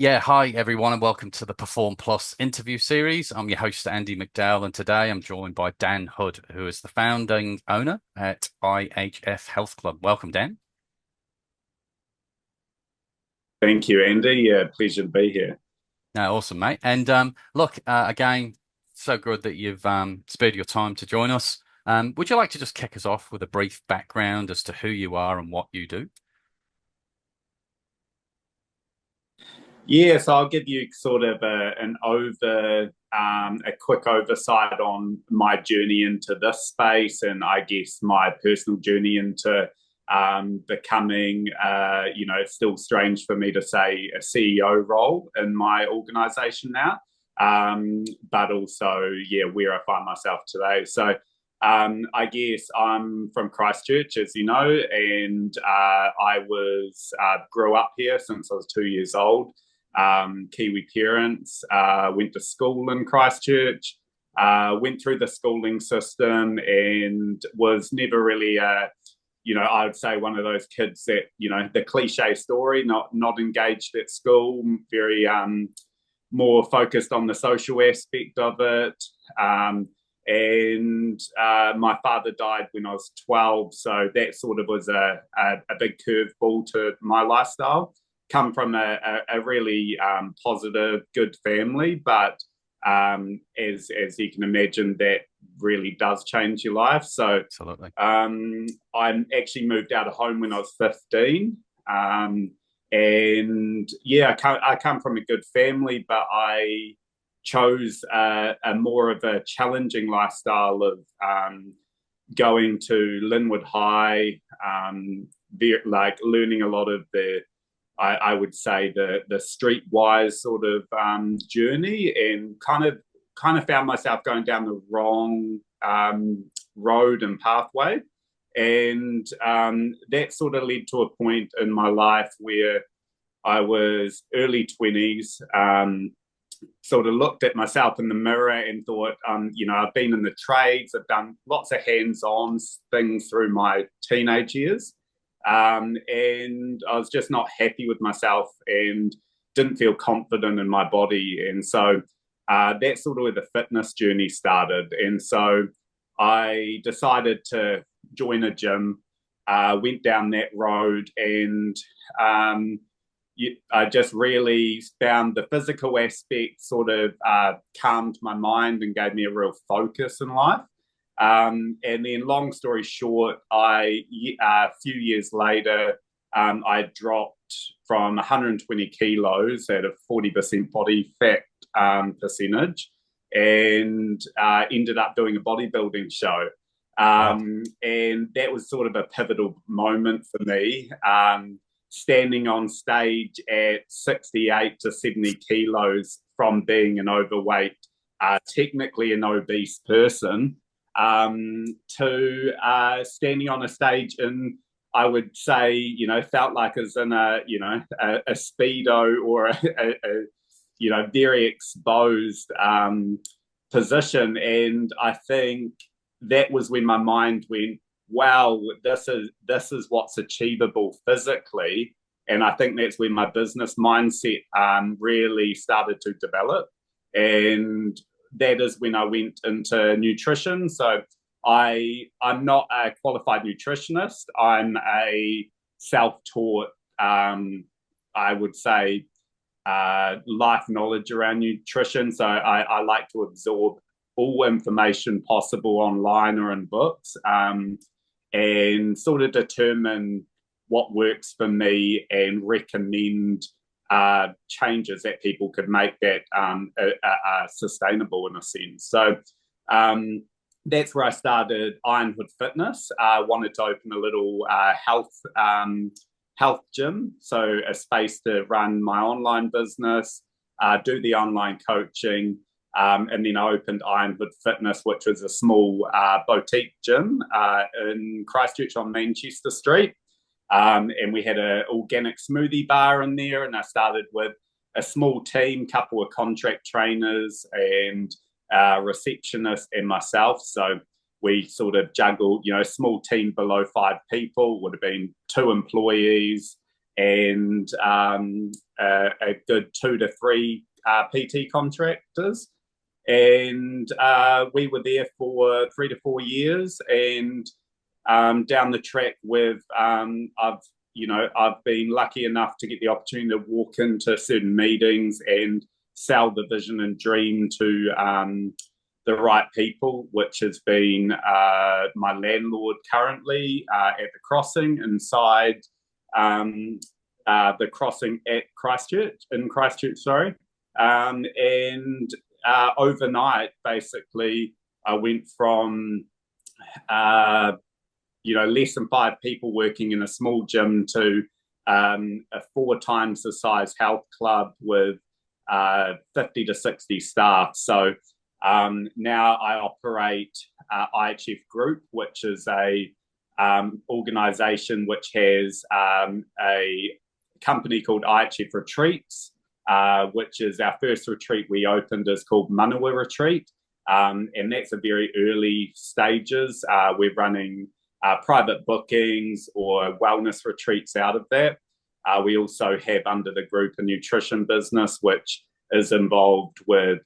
Yeah, hi everyone, and welcome to the Perform Plus interview series. I'm your host, Andy McDowell, and today I'm joined by Dan Hood, who is the founding owner at IHF Health Club. Welcome, Dan. Thank you, Andy. Yeah, pleasure to be here. No, awesome, mate. And look, again, so good that you've spared your time to join us. Would you like to just kick us off with a brief background as to who you are and what you do? Yeah, so I'll give you sort of a quick oversight on my journey into this space, and I guess my personal journey into becoming, it's still strange for me to say a CEO role in my organisation now, but also, yeah, where I find myself today. So I guess I'm from Christchurch, as you know, and I grew up here since I was 2 years old. Kiwi parents, went to school in Christchurch, went through the schooling system, and was never really I would say one of those kids that, the cliche story, not engaged at school, very more focused on the social aspect of it. And my father died when I was 12, so that sort of was a big curveball to my lifestyle. Come from a really positive, good family, but as you can imagine, that really does change your life. So Absolutely. I actually moved out of home when I was 15. And yeah, I come from a good family, but I chose a more of a challenging lifestyle of going to Linwood High, like learning a lot of I would say the streetwise sort of journey, and kind of found myself going down the wrong road and pathway. And that sort of led to a point in my life where I was early 20s, sort of looked at myself in the mirror and thought, I've been in the trades, I've done lots of hands on things through my teenage years. And I was just not happy with myself and didn't feel confident in my body. And so that's sort of where the fitness journey started. And so I decided to join a gym, went down that road, and I just really found the physical aspect sort of calmed my mind and gave me a real focus in life. And then, long story short, a few years later, I dropped from 120 kilos at a 40% body fat percentage, and ended up doing a bodybuilding show. Wow. And that was sort of a pivotal moment for me. Standing on stage at 68 to 70 kilos from being an overweight, technically an obese person, to standing on a stage in, I would say, felt like I was in a speedo or very exposed position. And I think that was when my mind went, wow, this is what's achievable physically. And I think that's when my business mindset really started to develop. And that is when I went into nutrition. So I'm not a qualified nutritionist. I'm a self-taught, I would say, life knowledge around nutrition. So I like to absorb all information possible online or in books, and sort of determine what works for me and recommend changes that people could make that are sustainable in a sense. So that's where I started Ironwood Fitness. I wanted to open a little health gym, so a space to run my online business, do the online coaching. And then I opened Ironwood Fitness, which was a small boutique gym in Christchurch on Manchester Street. And we had an organic smoothie bar in there. And I started with a small team, couple of contract trainers and receptionist and myself. So we sort of juggled, small team below 5 people, would have been 2 employees, and a good 2 to 3 PT contractors. And we were there for 3 to 4 years. And down the track I've been lucky enough to get the opportunity to walk into certain meetings and sell the vision and dream to the right people, which has been my landlord currently at the crossing inside the crossing at Christchurch, sorry. And overnight, basically, I went from less than 5 people working in a small gym to a 4 times the size health club with 50 to 60 staff. So now I operate IHF Group, which is a organisation which has a company called IHF Retreats, which is our first retreat we opened is called Manawa Retreat. And that's a very early stages. We're running private bookings or wellness retreats out of that. We also have under the group a nutrition business, which is involved with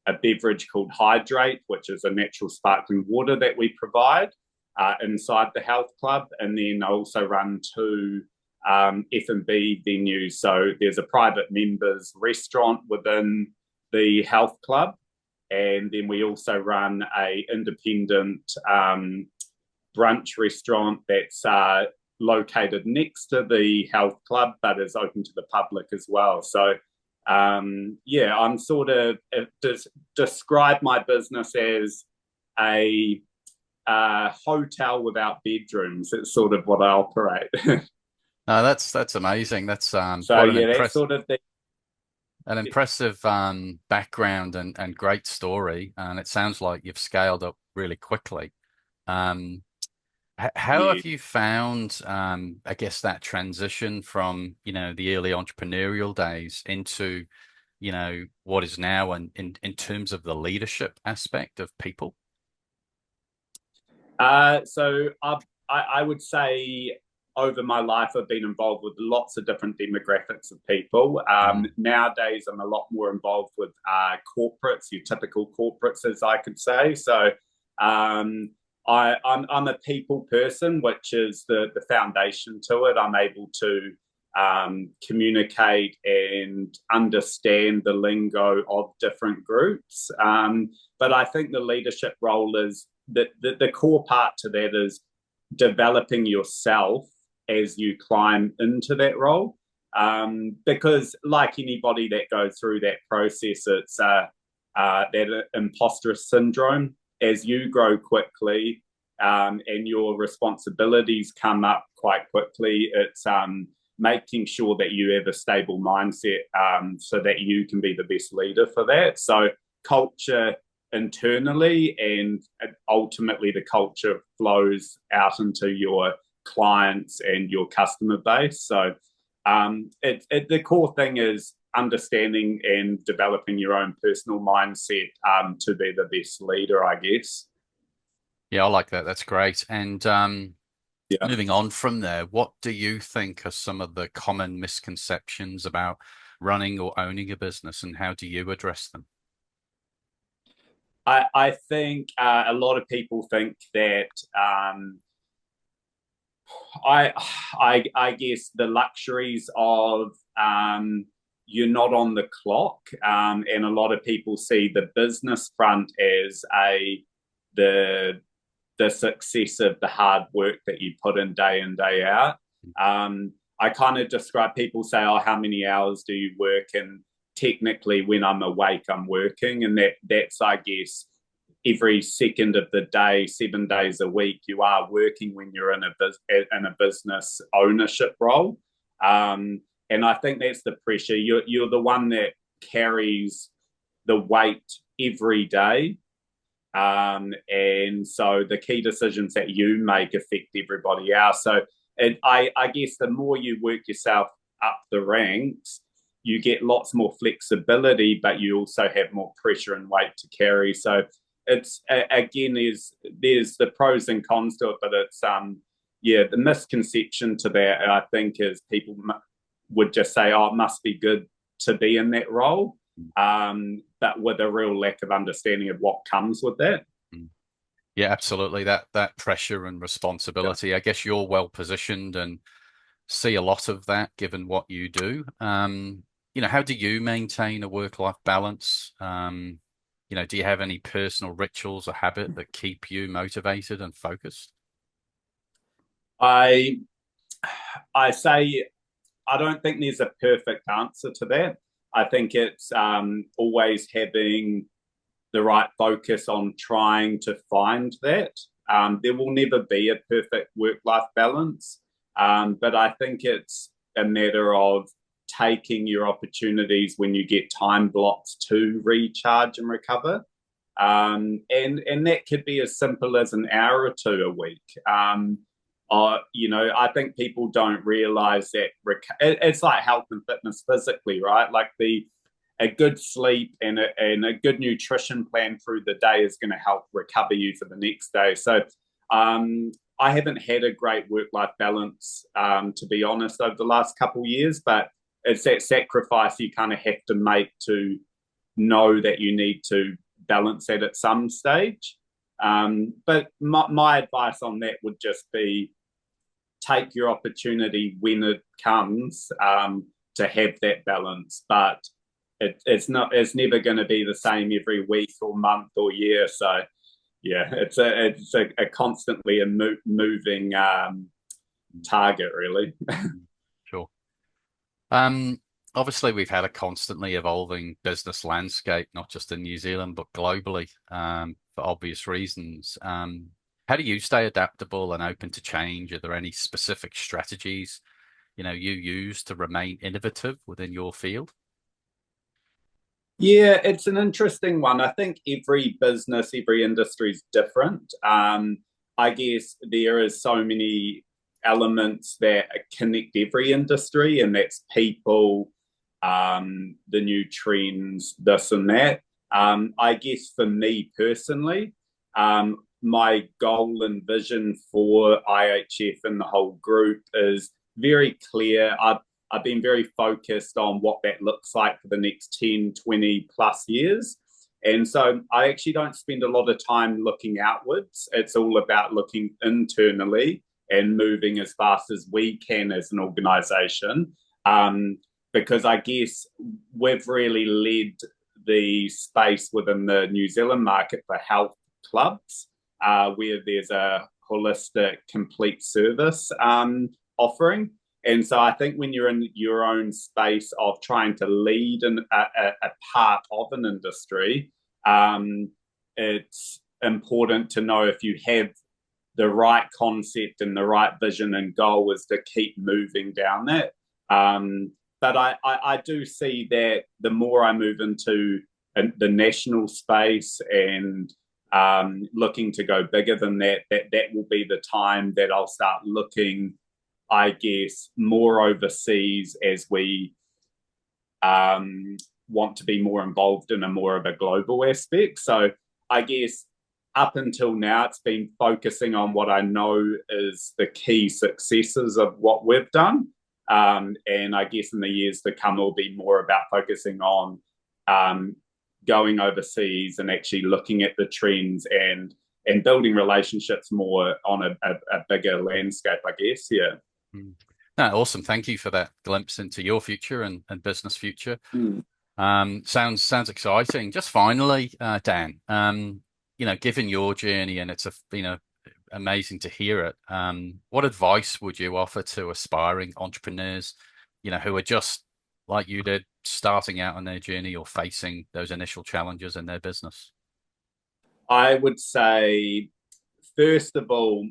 a beverage called Hydrate, which is a natural sparkling water that we provide inside the health club. And then I also run 2 F&B venues. So there's a private members restaurant within the health club. And then we also run a independent brunch restaurant that's located next to the health club, but is open to the public as well. So, I'm sort of describe my business as a hotel without bedrooms. It's sort of what I operate. No, that's amazing. That's So quite that's sort of an impressive background and great story. And it sounds like you've scaled up really quickly. How have you found, I guess, that transition from, the early entrepreneurial days into, what is now and in terms of the leadership aspect of people? So I would say over my life, I've been involved with lots of different demographics of people. Nowadays, I'm a lot more involved with corporates, your typical corporates, as I could say. So I'm a people person, which is the foundation to it. I'm able to communicate and understand the lingo of different groups. But I think the leadership role is the core part to that is developing yourself as you climb into that role. Because like anybody that goes through that process, it's that imposter syndrome. As you grow quickly and your responsibilities come up quite quickly, it's making sure that you have a stable mindset so that you can be the best leader for that. So culture internally and ultimately the culture flows out into your clients and your customer base. So the core thing is understanding and developing your own personal mindset to be the best leader, I guess. Yeah, I like that. That's great. And moving on from there, what do you think are some of the common misconceptions about running or owning a business, and how do you address them? I think a lot of people think that I guess the luxuries of you're not on the clock, and a lot of people see the business front as the success of the hard work that you put in day out. I kind of describe, people say, "Oh, how many hours do you work?" And technically, when I'm awake, I'm working, and that's I guess every second of the day, 7 days a week, you are working when you're in a business ownership role. And I think that's the pressure. You're the one that carries the weight every day. And so the key decisions that you make affect everybody else. So I guess the more you work yourself up the ranks, you get lots more flexibility, but you also have more pressure and weight to carry. So it's again, there's the pros and cons to it, but it's yeah, the misconception to that, I think, is people would just say, oh, it must be good to be in that role, but with a real lack of understanding of what comes with that. Yeah, absolutely. That pressure and responsibility. I guess you're well positioned and see a lot of that given what you do. How do you maintain a work-life balance? Do you have any personal rituals or habit that keep you motivated and focused? I say I don't think there's a perfect answer to that. I think it's always having the right focus on trying to find that. There will never be a perfect work-life balance, but I think it's a matter of taking your opportunities when you get time blocks to recharge and recover. And that could be as simple as an hour or two a week. I think people don't realize that it's like health and fitness physically, right? Like a good sleep and a good nutrition plan through the day is going to help recover you for the next day. So I haven't had a great work-life balance, to be honest, over the last couple of years, but it's that sacrifice you kind of have to make to know that you need to balance that at some stage. But my advice on that would just be take your opportunity when it comes, to have that balance. But it's never going to be the same every week or month or year. So yeah, it's a constantly moving target, really. Sure. Obviously, we've had a constantly evolving business landscape, not just in New Zealand, but globally, for obvious reasons. How do you stay adaptable and open to change? Are there any specific strategies, you use to remain innovative within your field? Yeah, it's an interesting one. I think every business, every industry is different. I guess there is so many elements that connect every industry, and that's people, the new trends, this and that. I guess for me personally, my goal and vision for IHF and the whole group is very clear. I've been very focused on what that looks like for the next 10, 20 plus years. And so I actually don't spend a lot of time looking outwards. It's all about looking internally and moving as fast as we can as an organization. Because I guess we've really led the space within the New Zealand market for health clubs, where there's a holistic, complete service offering. And so I think when you're in your own space of trying to lead a part of an industry, it's important to know if you have the right concept and the right vision and goal is to keep moving down that. But I do see that the more I move into the national space and looking to go bigger than that will be the time that I'll start looking, I guess, more overseas as we want to be more involved in a more of a global aspect. So I guess up until now, it's been focusing on what I know is the key successes of what we've done. And I guess in the years to come, it'll be more about focusing on going overseas and actually looking at the trends and building relationships more on a bigger landscape, I guess. Yeah. No, awesome. Thank you for that glimpse into your future and business future. Sounds exciting. Just finally, Dan, given your journey, and it's amazing to hear it. What advice would you offer to aspiring entrepreneurs, who are just like you did, starting out on their journey or facing those initial challenges in their business? I would say, first of all,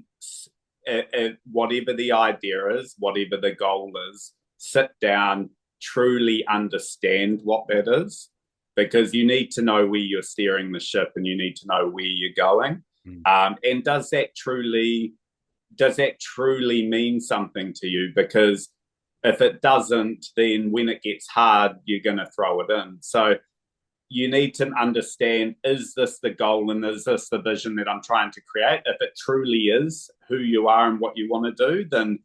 whatever the idea is, whatever the goal is, sit down, truly understand what that is, because you need to know where you're steering the ship and you need to know where you're going. And does that truly mean something to you? Because if it doesn't, then when it gets hard, you're going to throw it in. So you need to understand, is this the goal and is this the vision that I'm trying to create? If it truly is who you are and what you want to do, then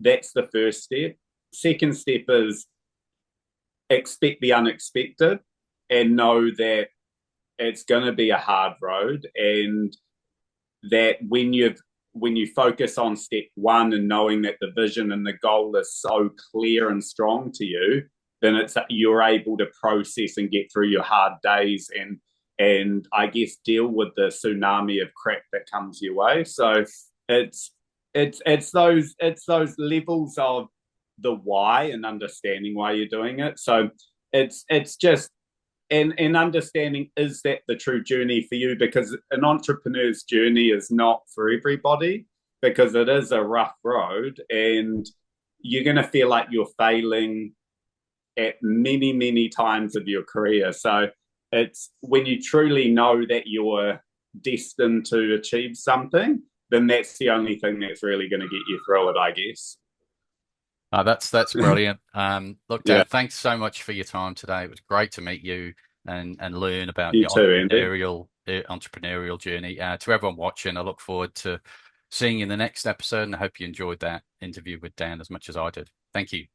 that's the first step. Second step is expect the unexpected and know that it's going to be a hard road, and that when you focus on step one and knowing that the vision and the goal is so clear and strong to you, then you're able to process and get through your hard days and I guess deal with the tsunami of crap that comes your way. So it's those levels of the why and understanding why you're doing it. So it's just and understanding, is that the true journey for you? Because an entrepreneur's journey is not for everybody, because it is a rough road and you're going to feel like you're failing at many, many times of your career. So it's when you truly know that you're destined to achieve something, then that's the only thing that's really going to get you through it, I guess. That's brilliant. Look, Dan, Yeah. thanks so much for your time today. It was great to meet you and learn about You your too, Andy. entrepreneurial journey. To everyone watching, I look forward to seeing you in the next episode, and I hope you enjoyed that interview with Dan as much as I did. Thank you.